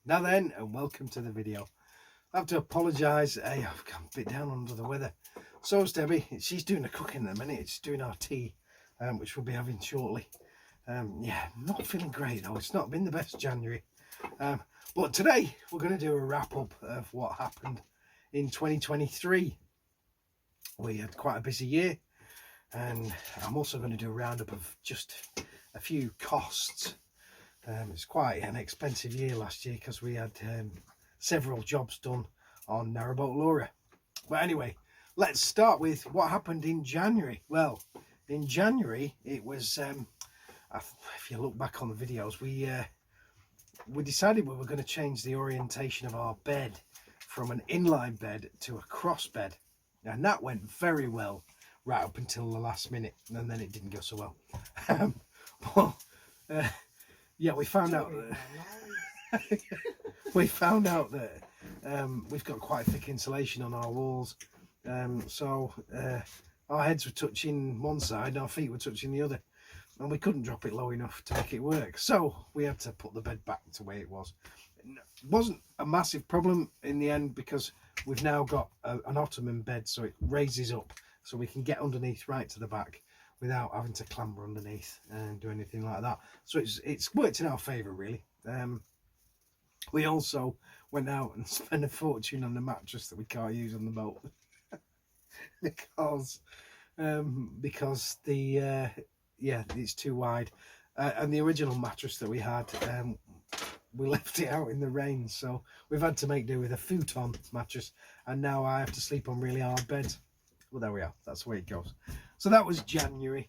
Now then, and welcome to the video. I have to apologise, hey, I've got a bit down under the weather. So is Debbie. She's doing the cooking in a minute. She's doing our tea, which we'll be having shortly. Yeah, not feeling great though. It's not been the best January. But today we're going to do a wrap up of what happened in 2023. We had quite a busy year, and I'm also going to do a roundup of just a few costs. It's quite an expensive year last year because we had several jobs done on Narrowboat Laura. But anyway, let's start with what happened in January. Well, in January it was, if you look back on the videos, we decided we were going to change the orientation of our bed from an inline bed to a cross bed, and that went very well right up until the last minute, and then it didn't go so well. Yeah, we found out that we've got quite thick insulation on our walls, so our heads were touching one side and our feet were touching the other, and we couldn't drop it low enough to make it work, so we had to put the bed back to where it was. It wasn't a massive problem in the end because we've now got an ottoman bed, so it raises up so we can get underneath right to the back without having to clamber underneath and do anything like that. So it's worked in our favour, really. We also went out and spent a fortune on the mattress that we can't use on the boat because the yeah, it's too wide, and the original mattress that we had, we left it out in the rain, so we've had to make do with a futon mattress, and now I have to sleep on really hard beds. Well, there we are, that's the way it goes. So that was January.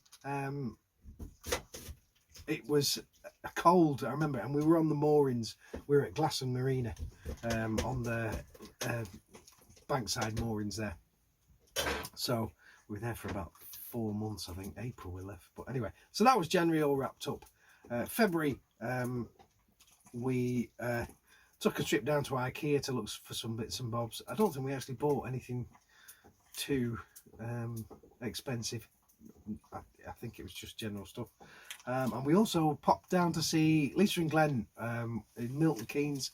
It was a cold, I remember, and we were on the moorings. We were at Glasson Marina, on the bankside moorings there. So we were there for about 4 months, I think. April we left, but anyway, so that was January all wrapped up. February, we took a trip down to IKEA to look for some bits and bobs. I don't think we actually bought anything too expensive. I think it was just general stuff, and we also popped down to see Lisa and Glenn in Milton Keynes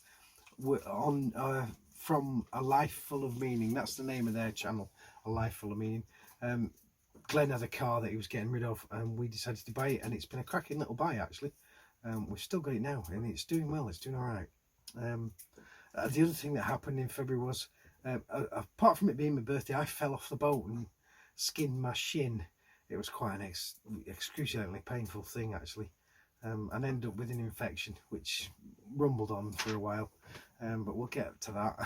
on From A Life Full of Meaning. That's the name of their channel, A Life Full of Meaning. Glenn had a car that he was getting rid of, and we decided to buy it, and it's been a cracking little buy actually. We've still got it now, and it's doing well. It's doing all right. The other thing that happened in February was, apart from it being my birthday, I fell off the boat and skinned my shin. It was quite an excruciatingly painful thing actually, and ended up with an infection which rumbled on for a while, but we'll get to that.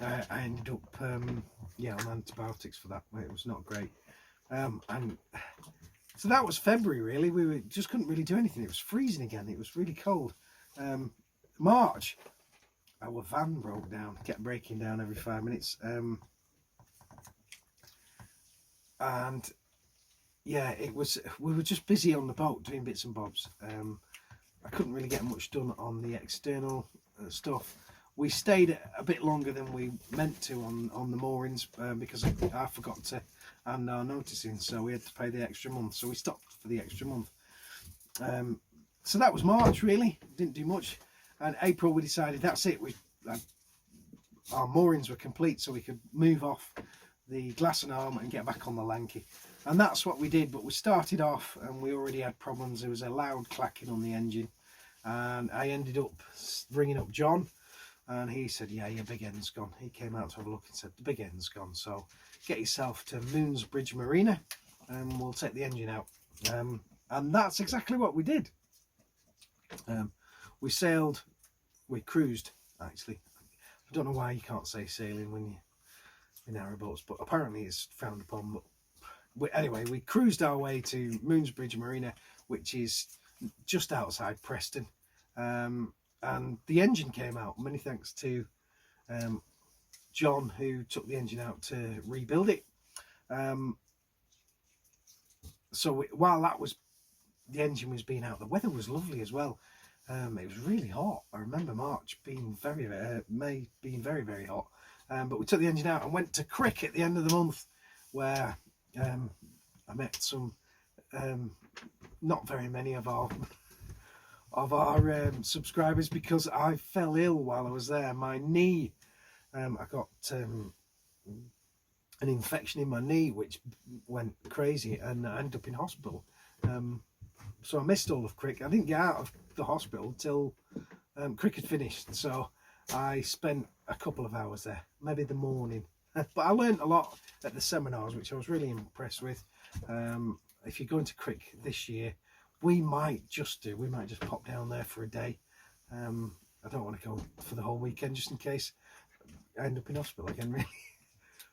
I ended up yeah, on antibiotics for that. It was not great, and so that was February really. We just couldn't really do anything. It was freezing again. It was really cold. March, our van broke down, kept breaking down every 5 minutes, and yeah, it was, we were just busy on the boat doing bits and bobs. I couldn't really get much done on the external stuff. We stayed a bit longer than we meant to on the moorings, because I forgot to hand our notice in, so we had to pay the extra month, so we stopped for the extra month. So that was March really, didn't do much. And April we decided that's it, our moorings were complete, so we could move off the Glasson arm and get back on the Lanky, and that's what we did. But we started off and we already had problems. There was a loud clacking on the engine, and I ended up ringing up John, and he said, yeah, your big end's gone. He came out to have a look and said the big end's gone, so get yourself to Moonsbridge Marina and we'll take the engine out. And that's exactly what we did. We sailed, we cruised actually. I don't know why you can't say sailing when you're in narrowboats, but apparently it's frowned upon. But anyway, we cruised our way to Moonsbridge Marina, which is just outside Preston, and the engine came out. Many thanks to John, who took the engine out to rebuild it. So while the engine was being out, the weather was lovely as well. It was really hot. I remember March being May being very, very hot. But we took the engine out and went to Crick at the end of the month, where I met some, not very many of of our subscribers because I fell ill while I was there. My knee, I got an infection in my knee which went crazy, and I ended up in hospital. So I missed all of cricket. I didn't get out of the hospital till cricket finished, so I spent a couple of hours there, maybe the morning. But I learned a lot at the seminars, which I was really impressed with. If you're going to cricket this year, we might just pop down there for a day. I don't want to go for the whole weekend just in case I end up in hospital again, really.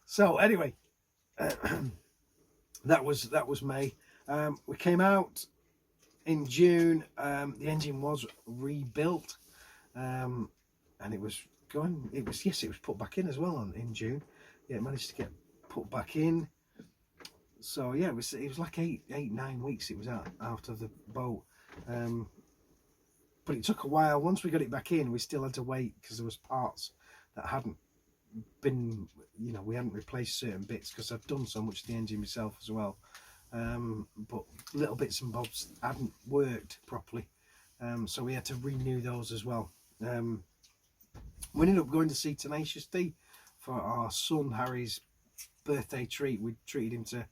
So anyway, that was May. We came out in June. The engine was rebuilt, and it was going. It was put back in as well in June. Yeah, it managed to get put back in. So yeah, it was like 9 weeks it was out of the boat. But it took a while. Once we got it back in, we still had to wait because there was parts that hadn't been, we hadn't replaced certain bits because I've done so much of the engine myself as well. But little bits and bobs hadn't worked properly, so we had to renew those as well. We ended up going to see Tenacious D for our son Harry's birthday treat. We treated him to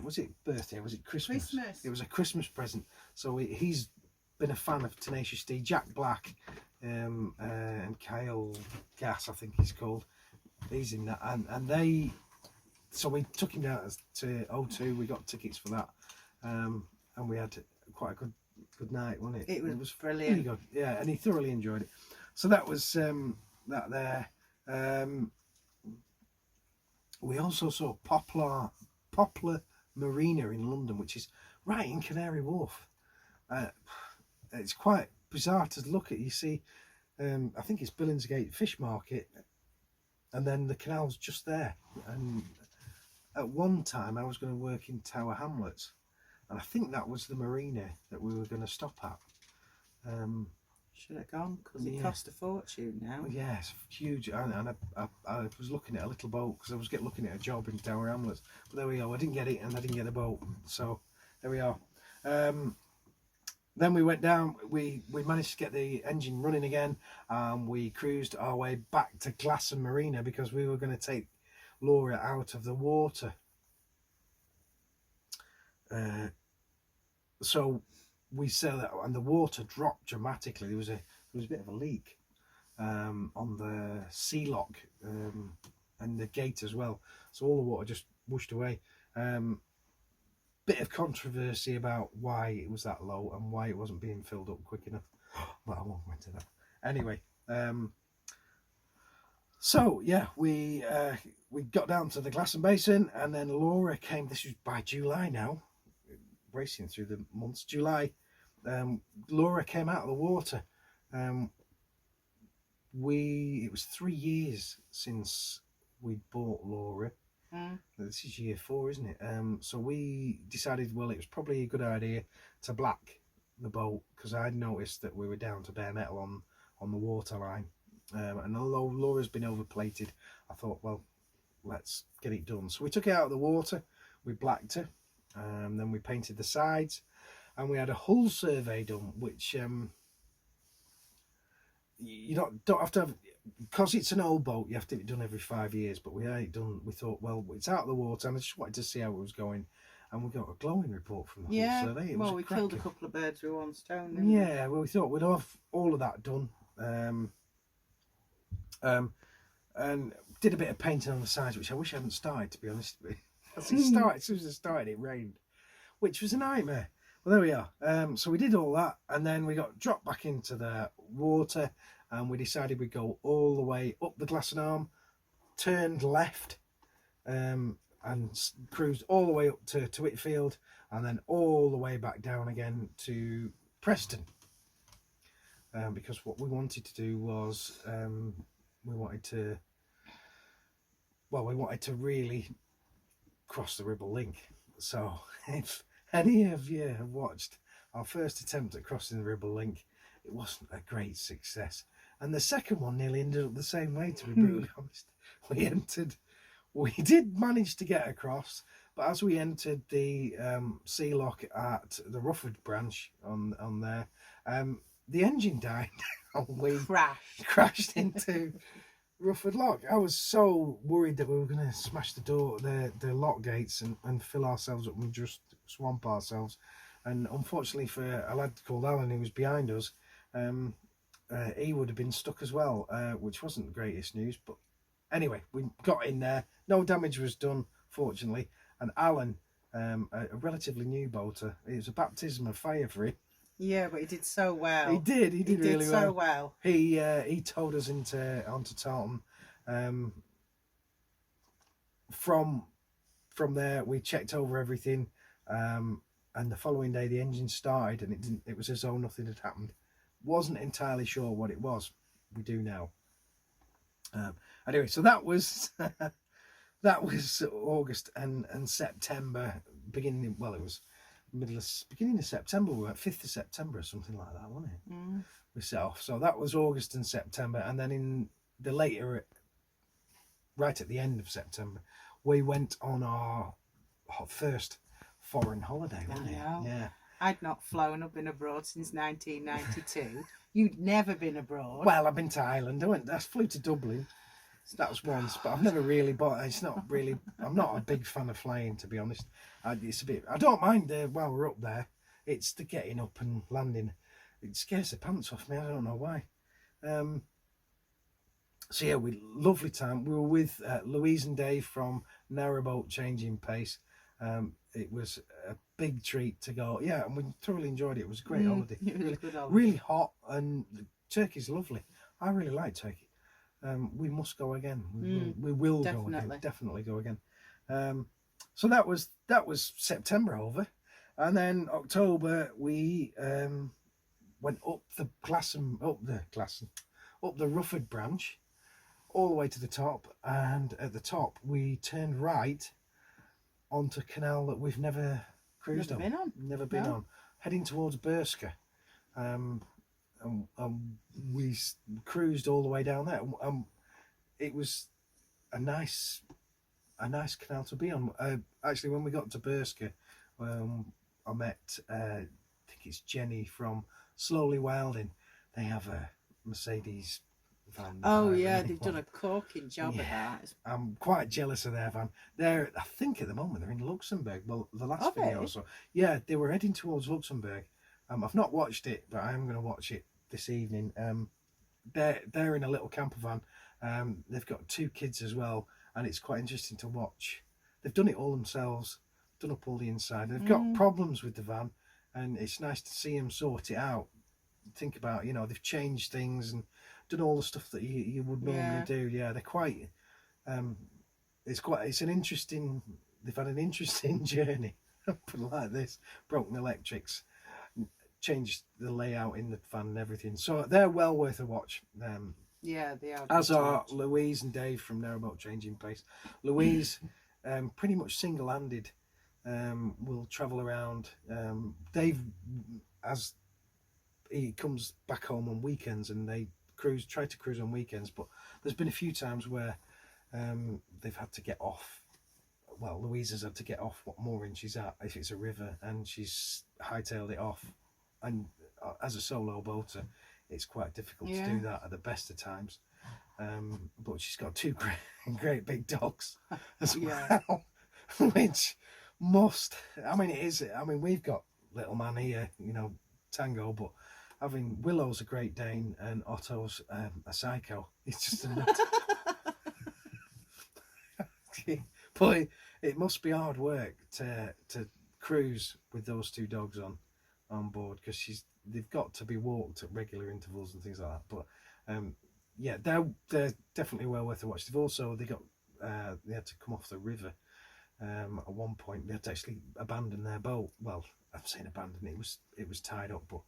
was it birthday? Was it Christmas? It was a Christmas present. So he's been a fan of Tenacious D, Jack Black, and Kyle Gass, I think he's called. He's in that, and they. So we took him down to O2. We got tickets for that, and we had quite a good night, wasn't it? It was brilliant. Really good, yeah, and he thoroughly enjoyed it. So that was that there. We also saw Poplar Marina in London, which is right in Canary Wharf. It's quite bizarre to look at. You see, I think it's Billingsgate Fish Market, and then the canal's just there. And at one time I was going to work in Tower Hamlets, and I think that was the marina that we were going to stop at. Should have gone, because it cost a fortune now. Yeah, it's huge. And I was looking at a little boat because I was looking at a job in Tower Hamlets. But there we go. I didn't get it, and I didn't get a boat. So there we are. Then we went down. We managed to get the engine running again, and we cruised our way back to Glasson Marina because we were going to take Laura out of the water. So we sailed that, and the water dropped dramatically. There was a bit of a leak on the sea lock and the gate as well. So all the water just whooshed away. Bit of controversy about why it was that low and why it wasn't being filled up quick enough. But I won't go into that. Anyway, so yeah, we got down to the Glasson Basin, and then Laura came. This was by July now, racing through the months. July, Laura came out of the water. It was 3 years since we bought Laura. This is year 4, isn't it? So we decided, well, it was probably a good idea to black the boat, because I'd noticed that we were down to bare metal on the waterline. And although Laura's been overplated, I thought, well, let's get it done. So we took it out of the water, we blacked her, then we painted the sides, and we had a hull survey done, which you don't have to have, because it's an old boat, you have to have it done every 5 years. But we had it done. We thought, well, it's out of the water, and I just wanted to see how it was going, and we got a glowing report from the hull survey. Well, we killed a couple of birds with one stone, didn't we? Yeah, well, we thought we'd have all of that done, and did a bit of painting on the sides, which I wish I hadn't started, to be honest with you. As soon as it started, it rained, which was a nightmare. Well, there we are. So we did all that, and then we got dropped back into the water, and we decided we'd go all the way up the Glasson Arm, turned left, and cruised all the way up to Whitfield, and then all the way back down again to Preston. Because what we wanted to do was we wanted to really cross the Ribble Link. So if any of you have watched our first attempt at crossing the Ribble Link, it wasn't a great success, and the second one nearly ended up the same way, to be brutally honest. We did manage to get across, but as we entered the sea lock at the Rufford branch on there, the engine died and we crashed into Rufford Lock. I was so worried that we were going to smash the lock gates and fill ourselves up and just swamp ourselves. And unfortunately for a lad called Alan who was behind us, he would have been stuck as well, which wasn't the greatest news. But anyway, we got in there. No damage was done, fortunately. And Alan, a relatively new boater, it was a baptism of fire for him. Yeah, but he did so well. He did really well. So well. He towed us onto Tarleton. From there, we checked over everything, and the following day the engine started, and it was as though nothing had happened. Wasn't entirely sure what it was. We do now. Anyway, so that was that was August and September beginning. Well, it was beginning of September. We were 5th of September or something like that, wasn't it? Mm. We set off. So that was August and September, and then in the later, right at the end of September, we went on our first foreign holiday, wasn't it? Yeah. I'd not flown or been abroad since 1992. You'd never been abroad. Well, I've been to Ireland. I flew to Dublin. That was once, but I've never really bought. It's not really. I'm not a big fan of flying, to be honest. It's a bit. I don't mind while we're up there. It's the getting up and landing. It scares the pants off me. I don't know why. So yeah, lovely time. We were with Louise and Dave from Narrowboat Changing Pace. It was a big treat to go. Yeah, and we thoroughly enjoyed it. It was a great holiday. It was a good holiday. Really hot, and Turkey's lovely. I really like Turkey. We must go again. We will go again. Definitely go again. So that was September over, and then October we went up the Rufford branch, all the way to the top, and at the top we turned right onto a canal that we've never cruised on. Never been on, heading towards Berska. And we cruised all the way down there. It was a nice canal to be on. Actually, when we got to Berska, I met I think it's Jenny from Slowly Wilding. They have a Mercedes van. Oh yeah, they've done a corking job of that. I'm quite jealous of their van. I think at the moment they're in Luxembourg. Well, the last video or so, yeah, they were heading towards Luxembourg. I've not watched it, but I am going to watch it this evening. They're in a little camper van. They've got 2 kids as well, and it's quite interesting to watch. They've done it all themselves, done up all the inside. They've got problems with the van, and it's nice to see them sort it out. Think about, they've changed things and done all the stuff that you would normally do. Yeah, they're quite. It's an interesting. They've had an interesting journey. Put it like this: broken electrics, changed the layout in the van and everything. So they're well worth a watch. Yeah, they are. As are Louise and Dave from Narrowboat Changing Pace. Louise, pretty much single-handed, will travel around. Dave, as he comes back home on weekends, and they try to cruise on weekends, but there's been a few times where they've had to get off. Well, Louise has had to get off what mooring she's at, if it's a river, and she's hightailed it off. And as a solo boater, it's quite difficult to do that at the best of times. But she's got 2 great big dogs as well, which must. We've got little man here, Tango, but having Willow's a Great Dane and Otto's a psycho. It's just a nut. But it must be hard work to cruise with those 2 dogs on board, because they've got to be walked at regular intervals and things like that. But yeah, they're definitely well worth a watch. They had to come off the river at one point. They had to actually abandon their boat. Well, I'm saying abandon, it was tied up, but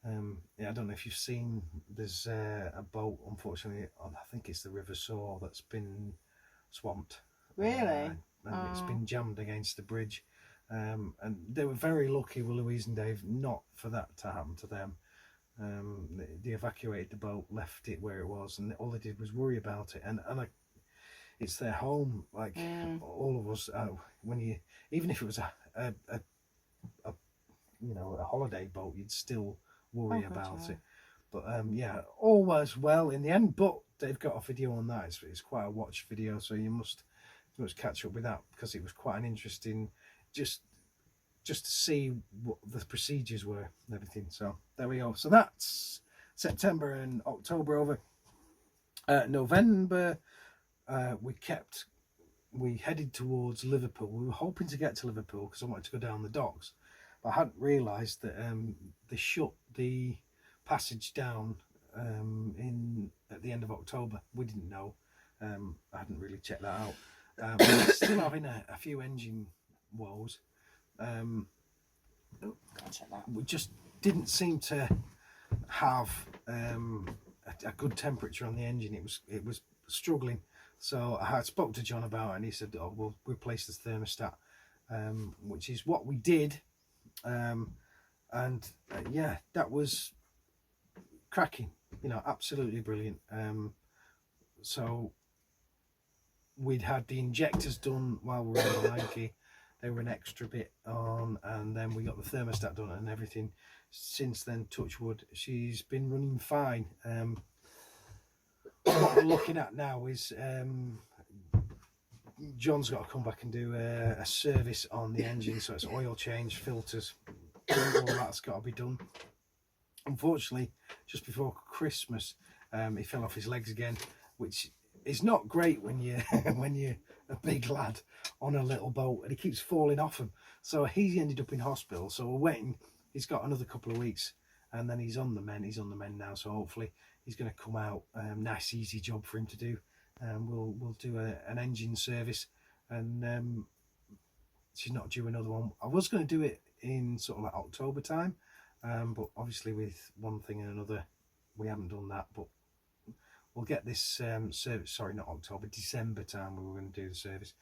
I don't know if you've seen, there's a boat, unfortunately, I think it's the River Soar, that's been swamped. Really? And it's been jammed against the bridge. And they were very lucky with Louise and Dave not for that to happen to them. They evacuated the boat, left it where it was, and all they did was worry about it. And it's their home, like all of us. Even if it was a holiday boat, you'd still worry about it. But yeah, all was well in the end. But they've got a video on that. It's quite a watch video, so you must catch up with that, because it was quite an interesting, just to see what the procedures were and everything. So there we go. So that's September and October over. November, we headed towards Liverpool. We were hoping to get to Liverpool because I wanted to go down the docks, but I hadn't realised that they shut the passage down at the end of October. We didn't know. I hadn't really checked that out. We're still having a few engine woes. We just didn't seem to have a good temperature on the engine. It was struggling. So I spoke to John about it, and he said, "Oh, we'll replace the thermostat," which is what we did. Yeah, that was cracking. You know, absolutely brilliant. So we'd had the injectors done while we were in Lanky. They were an extra bit on, and then we got the thermostat done and everything. Since then, touch wood, she's been running fine. What we're looking at now is John's got to come back and do a service on the engine, so it's oil change, filters, all that's got to be done. Unfortunately, just before Christmas, he fell off his legs again, which is not great when you when you're a big lad on a little boat, and he keeps falling off him. So he ended up in hospital. So we're waiting. He's got another couple of weeks, and then he's on the mend. He's on the mend now. So hopefully he's going to come out. Nice, easy job for him to do. We'll do an engine service, and she's not due another one. I was going to do it in sort of like October time, but obviously with one thing and another, we haven't done that. But we'll get this service. Sorry, not October, December time. We were going to do the service,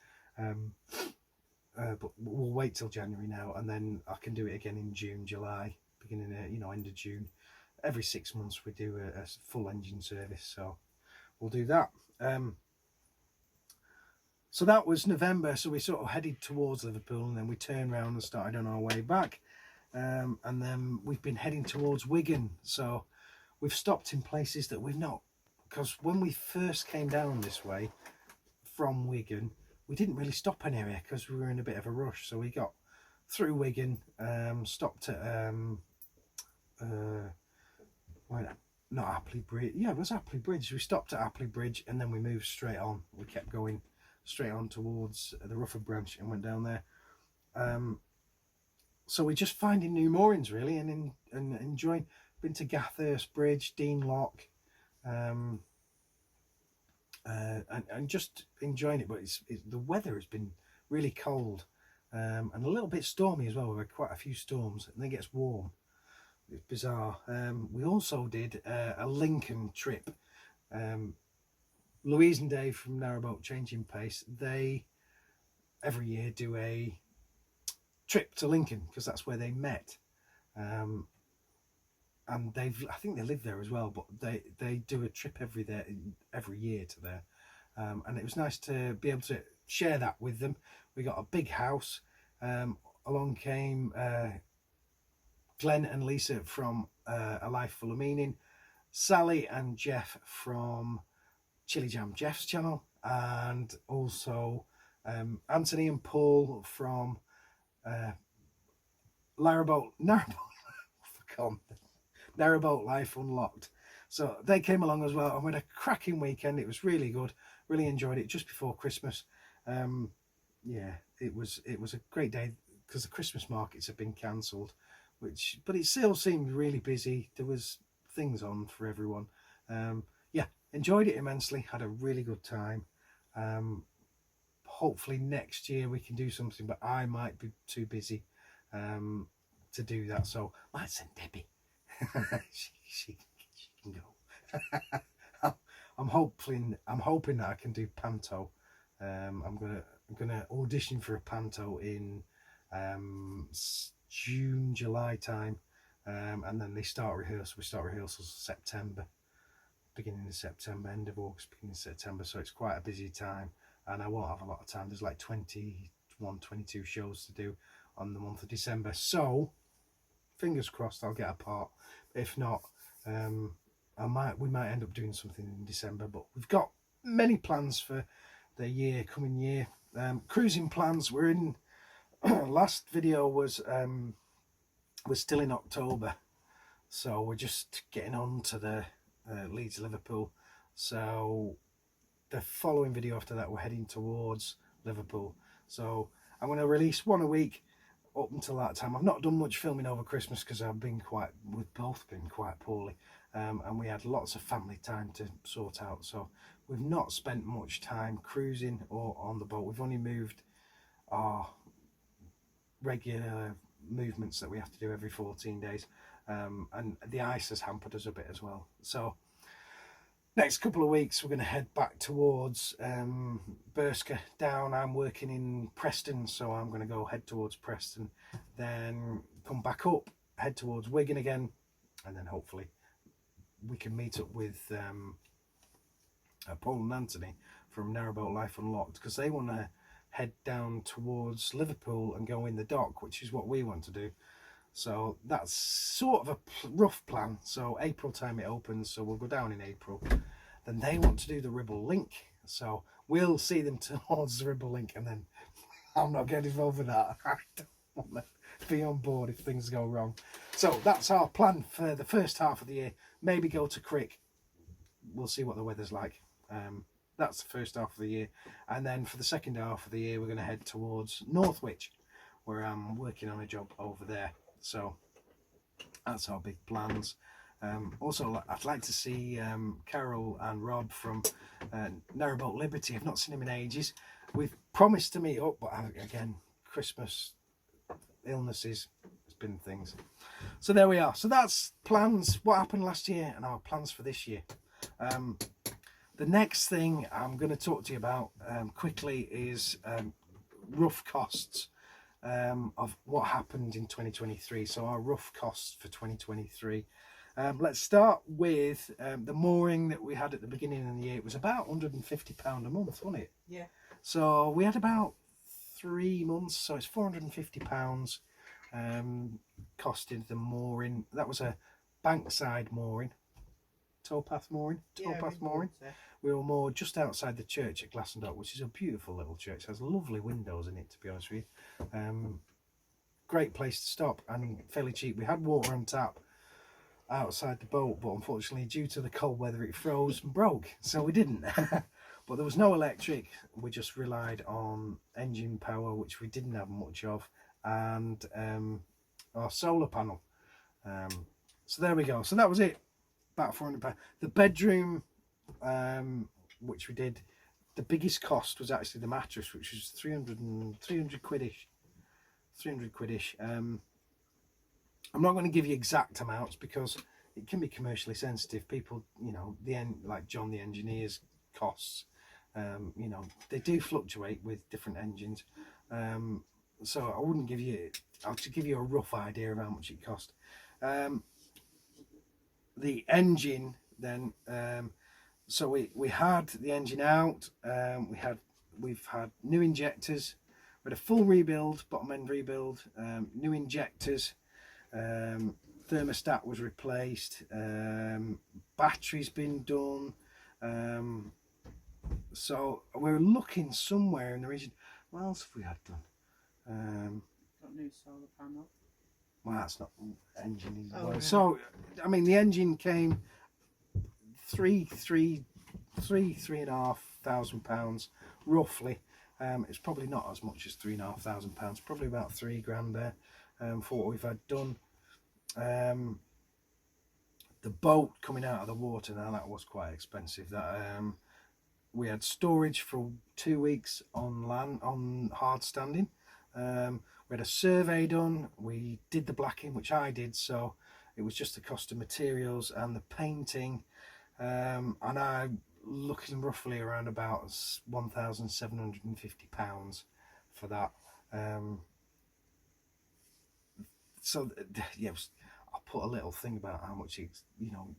but we'll wait till January now, and then I can do it again in June, July, beginning of, end of June. Every 6 months we do a full engine service, so we'll do that. So that was November. So we sort of headed towards Liverpool, and then we turned around and started on our way back. And then we've been heading towards Wigan. So we've stopped in places that we've not, because when we first came down this way from Wigan, we didn't really stop anywhere because we were in a bit of a rush. So we got through Wigan, stopped at not Appley Bridge. Yeah, it was Appley Bridge. We stopped at Appley Bridge, and then we moved straight on. We kept going straight on towards the Rufford branch and went down there. So we're just finding new moorings really, and enjoying. Been to Gathurst Bridge, Dean Lock, and just enjoying it. But the weather has been really cold, and a little bit stormy as well. We've had quite a few storms, and then it gets warm. It's bizarre. We also did a Lincoln trip. Louise and Dave from Narrowboat Changing Pace, they every year do a trip to Lincoln because that's where they met. And I think they live there as well, but they do a trip every year to there. And it was nice to be able to share that with them. We got a big house. Along came Glenn and Lisa from A Life Full of Meaning, Sally and Jeff from Chili Jam Jeff's channel, and also Anthony and Paul from Narrowboat Life Unlocked. So they came along as well, and we had a cracking weekend. It was really good. Really enjoyed it just before Christmas. Yeah, it was a great day because the Christmas markets have been cancelled. But it still seemed really busy. There was things on for everyone. Yeah, enjoyed it immensely. Had a really good time. Hopefully next year we can do something, but I might be too busy to do that. So might send Debbie. she can go. I'm hoping that I can do panto. I'm gonna audition for a panto in June, July time, and then they start rehearsals. We start rehearsals September, beginning of September, end of August, beginning of September. So it's quite a busy time, and I won't have a lot of time. There's like 21, 22 shows to do on the month of December. So fingers crossed I'll get a part. If not, we might end up doing something in December, but we've got many plans for the coming year. Cruising plans, we're in last video was we're still in October, so we're just getting on to the Leeds Liverpool. So the following video after that, we're heading towards Liverpool. So I'm going to release one a week up until that time. I've not done much filming over Christmas because we've both been quite poorly, and we had lots of family time to sort out. So we've not spent much time cruising or on the boat. We've only moved our regular movements that we have to do every 14 days, and the ice has hampered us a bit as well. So next couple of weeks we're going to head back towards Berska down. I'm working in Preston, so I'm going to go head towards Preston, then come back up, head towards Wigan again, and then hopefully we can meet up with Paul and Anthony from Narrowboat Life Unlocked, because they want to head down towards Liverpool and go in the dock, which is what we want to do. So that's sort of a rough plan. So April time it opens, so we'll go down in April. Then they want to do the Ribble Link, so we'll see them towards the Ribble Link, and then I'm not getting involved with that. I don't want to be on board if things go wrong. So that's our plan for the first half of the year. Maybe go to Crick. We'll see what the weather's like. That's the first half of the year, and then for the second half of the year we're going to head towards Northwich, where I'm working on a job over there. So that's our big plans. Also, I'd like to see Carol and Rob from Narrowboat Liberty. I've not seen them in ages. We've promised to meet up, but again, Christmas, illnesses, it's been things. So there we are. So that's plans, what happened last year, and our plans for this year. The next thing I'm going to talk to you about quickly is rough costs of what happened in 2023. So our rough costs for 2023. Let's start with the mooring that we had at the beginning of the year. It was about £150 a month, wasn't it? Yeah. So we had about 3 months, so it's £450 costed the mooring. That was a bankside mooring. Towpath mooring. We were moored just outside the church at Glastonbury, which is a beautiful little church. It has lovely windows in it, to be honest with you. Great place to stop and fairly cheap. We had water on tap outside the boat, but unfortunately due to the cold weather it froze and broke, so we didn't. But there was no electric. We just relied on engine power, which we didn't have much of, and our solar panel. So there we go. So that was it. About £400. The bedroom, which we did, the biggest cost was actually the mattress, which was 300 quid-ish. 300 quid-ish. I'm not going to give you exact amounts because it can be commercially sensitive. People, you know, like John the engineer's costs, you know, they do fluctuate with different engines. So I wouldn't give you, I'll just give you a rough idea of how much it cost. The engine then, so we had the engine out. We've had new injectors. We had a full rebuild, bottom end rebuild, new injectors. Thermostat was replaced. Battery's been done. So we're looking somewhere in the region. What else have we had done? Got new solar panel. Well, that's not engine. Oh, yeah. So I mean, the engine came £3,500 roughly. It's probably not as much as £3,500. Probably about £3,000 there for what we've had done. The boat coming out of the water, now that was quite expensive. That we had storage for 2 weeks on land, on hard standing. We had a survey done. We did the blacking, which I did, so it was just the cost of materials and the painting, and I'm looking roughly around about £1,750 for that. So yeah, I'll put a little thing about how much it's, you know,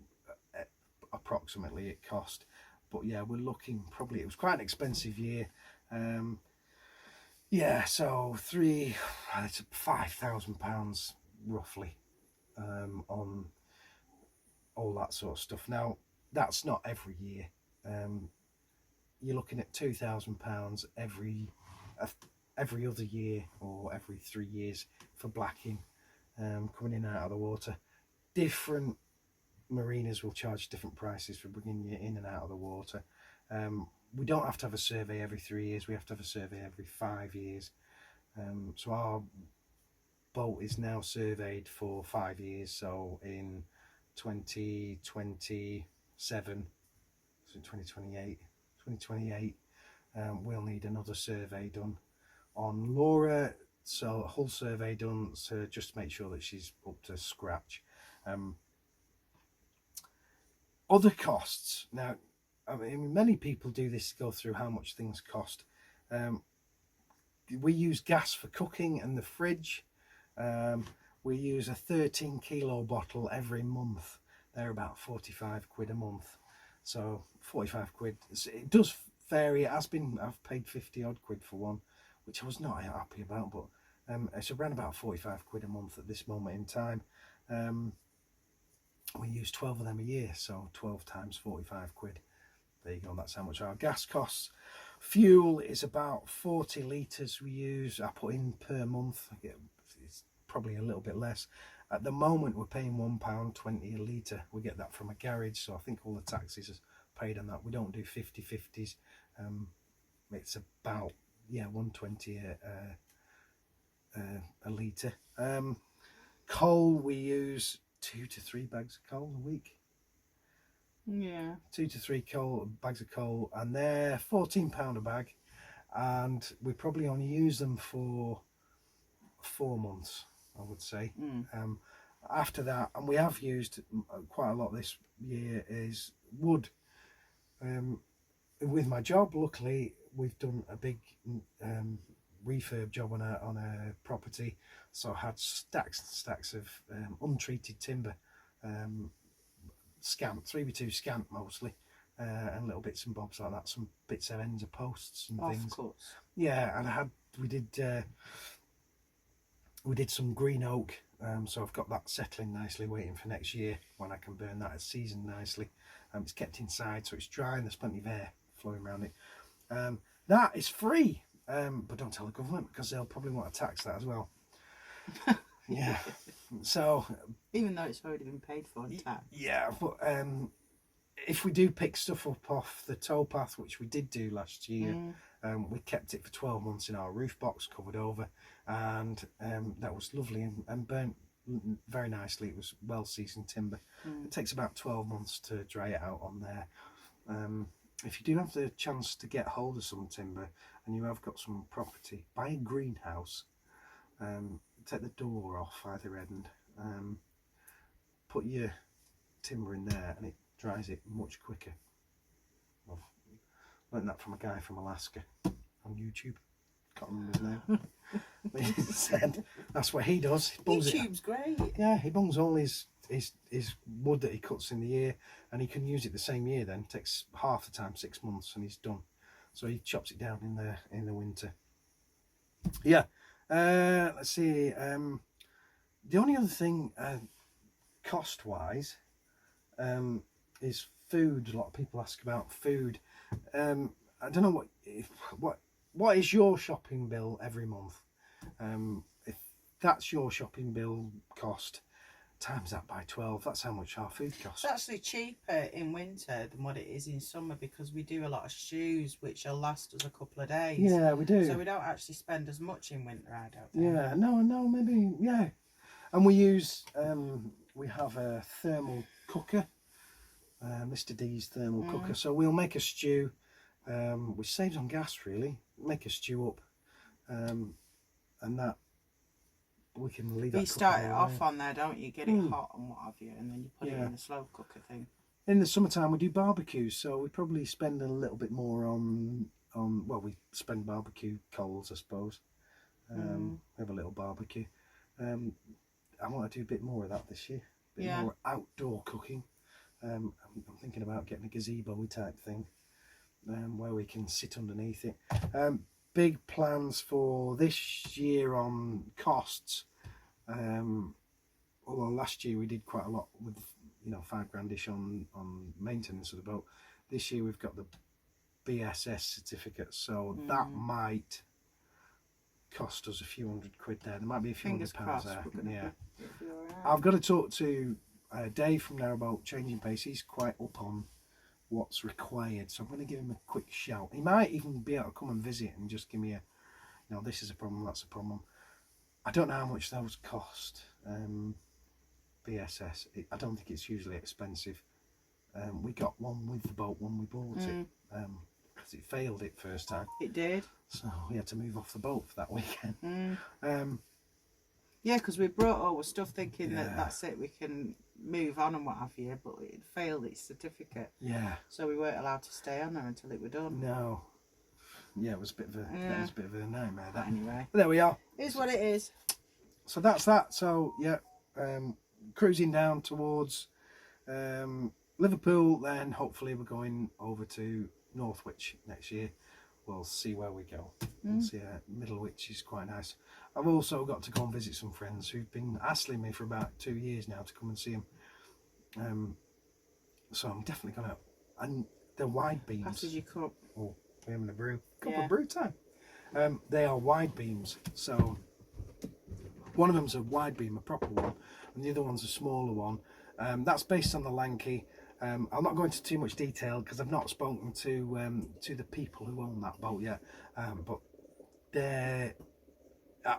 approximately it cost, but yeah, we're looking probably, it was quite an expensive year. Yeah, so it's £5,000 roughly on all that sort of stuff. Now that's not every year. You're looking at £2,000 every other year or every 3 years for blacking, coming in and out of the water. Different marinas will charge different prices for bringing you in and out of the water. We don't have to have a survey every 3 years, we have to have a survey every 5 years. So our boat is now surveyed for 5 years, so in 2027, so 2028, we'll need another survey done on Laura, so a whole survey done, so just to make sure that she's up to scratch. Other costs. Now, I mean, many people do this, go through how much things cost. We use gas for cooking and the fridge. We use a 13 kilo bottle every month. They're about 45 quid a month. So 45 quid. It does vary. It has been, I've paid 50 odd quid for one, which I was not happy about, but it's around about 45 quid a month at this moment in time. We use 12 of them a year, so 12 times 45 quid. There you go, that's how much our gas costs. Fuel is about 40 litres we use, I put in per month. It's probably a little bit less. At the moment we're paying £1.20 a litre. We get that from a garage, so I think all the taxes are paid on that. We don't do 50/50s. It's about, yeah, £1.20 a litre. Coal, we use 2 to 3 bags of coal a week. Yeah, 2 to 3 bags of coal, and they're £14 a bag, and we probably only use them for 4 months, I would say. After that, and we have used quite a lot this year, is wood. With my job, luckily we've done a big refurb job on a property, so I had stacks and stacks of untreated timber, scant, 3x2 scant mostly, and little bits and bobs like that, some bits of ends of posts and things. Offcuts. Yeah, and we did some green oak, so I've got that settling nicely, waiting for next year when I can burn that. It's seasoned nicely. It's kept inside, so it's dry and there's plenty of air flowing around it. That is free, but don't tell the government, because they'll probably want to tax that as well. Yeah. So Even though it's already been paid for in tax. yeah, but if we do pick stuff up off the towpath, which we did do last year, we kept it for 12 months in our roof box, covered over, and that was lovely and burnt very nicely. It was well seasoned timber. It takes about 12 months to dry it out on there. If you do have the chance to get hold of some timber and you have got some property, buy a greenhouse. Take the door off either end, put your timber in there, and it dries it much quicker. I've learned that from a guy from Alaska on YouTube. Can't remember his name. But he said that's what he does. He bungs YouTube's great. Yeah, he bungs all his wood that he cuts in the year, and he can use it the same year. Then it takes half the time, 6 months, and he's done. So he chops it down in the winter. Yeah. Let's see. The only other thing, cost wise, is food. A lot of people ask about food. I don't know what is your shopping bill every month. If that's your shopping bill cost, times that by 12, that's how much our food costs. It's actually cheaper in winter than what it is in summer, because we do a lot of stews which will last us a couple of days. Yeah, we do. So we don't actually spend as much in winter, I don't think. Yeah, no, maybe, yeah. And we use, we have a thermal cooker, Mr. D's thermal cooker. So we'll make a stew, which saves on gas really. Make a stew up, and that we can leave. You start it off on there, don't you? Get it hot and what have you, and then you put it in the slow cooker thing. In the summertime we do barbecues, so we probably spend a little bit more on well, we spend barbecue coals, I suppose. We have a little barbecue. I want to do a bit more of that this year. A bit more outdoor cooking. I'm thinking about getting a gazebo type thing, where we can sit underneath it. Big plans for this year on costs. Although last year we did quite a lot with you know, £5,000ish on maintenance of the boat. This year we've got the BSS certificate, so that might cost us a few £100 there. There might be a few £100 there. Yeah, I've got to talk to Dave from Narrowboat Changing Pace. He's quite up on what's required, so I'm going to give him a quick shout. He might even be able to come and visit and just give me a, you know, this is a problem, that's a problem. I don't know how much those cost. BSS, I don't think it's usually expensive. We got one with the boat when we bought it, because it failed it first time. It did. So we had to move off the boat for that weekend. Yeah, because we brought all the stuff thinking that that's it, we can move on and what have you, but it failed its certificate. Yeah. So we weren't allowed to stay on there until it were done. No. Yeah, it was a bit of a, that was a bit of a nightmare. That. Anyway. But there we are. It is what it is. So that's that. So yeah, cruising down towards Liverpool. Then hopefully we're going over to Northwich next year. We'll see where we go. We'll see. Middlewich is quite nice. I've also got to go and visit some friends who've been hassling me for about 2 years now to come and see them. So I'm definitely gonna. And they're wide beams. Passes your cup. Oh, we're having a brew. Cup of brew time. They are wide beams. So one of them's a wide beam, a proper one, and the other one's a smaller one. That's based on the Lanky. I'll not go into too much detail because I've not spoken to the people who own that boat yet. But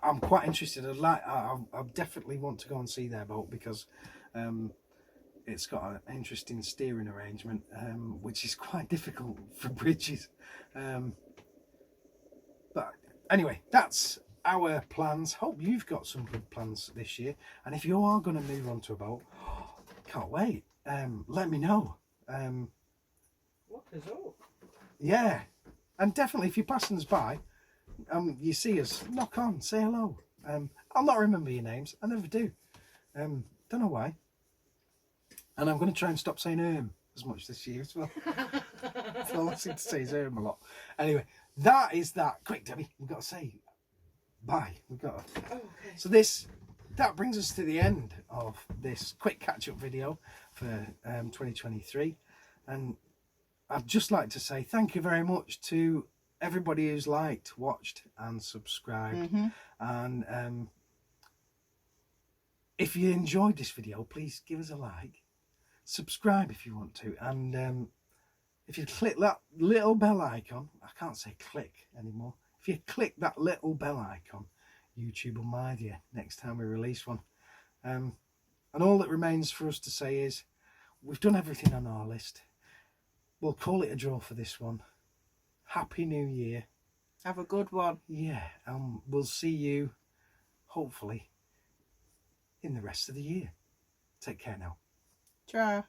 I'm quite interested. I definitely want to go and see their boat because it's got an interesting steering arrangement, which is quite difficult for bridges. But anyway, that's our plans. Hope you've got some good plans this year, and if you are going to move on to a boat, can't wait. Let me know. What is up? Yeah, and definitely if you're passing us by, you see us, knock on, say hello. I'll not remember your names. I never do. Don't know why. And I'm going to try and stop saying as much this year as well. So all I seem to say is a lot. Anyway, that is that. Quick, Debbie, we've got to say bye. We've got to... Oh, okay. So that brings us to the end of this quick catch-up video for 2023. And I'd just like to say thank you very much to everybody who's liked, watched and subscribed. And if you enjoyed this video, please give us a like. Subscribe if you want to, and if you click that little bell icon, I can't say click anymore, if you click that little bell icon, YouTube will mind you next time we release one. And all that remains for us to say is we've done everything on our list. We'll call it a draw for this one. Happy New Year. Have a good one. Yeah, we'll see you hopefully in the rest of the year. Take care now. Try.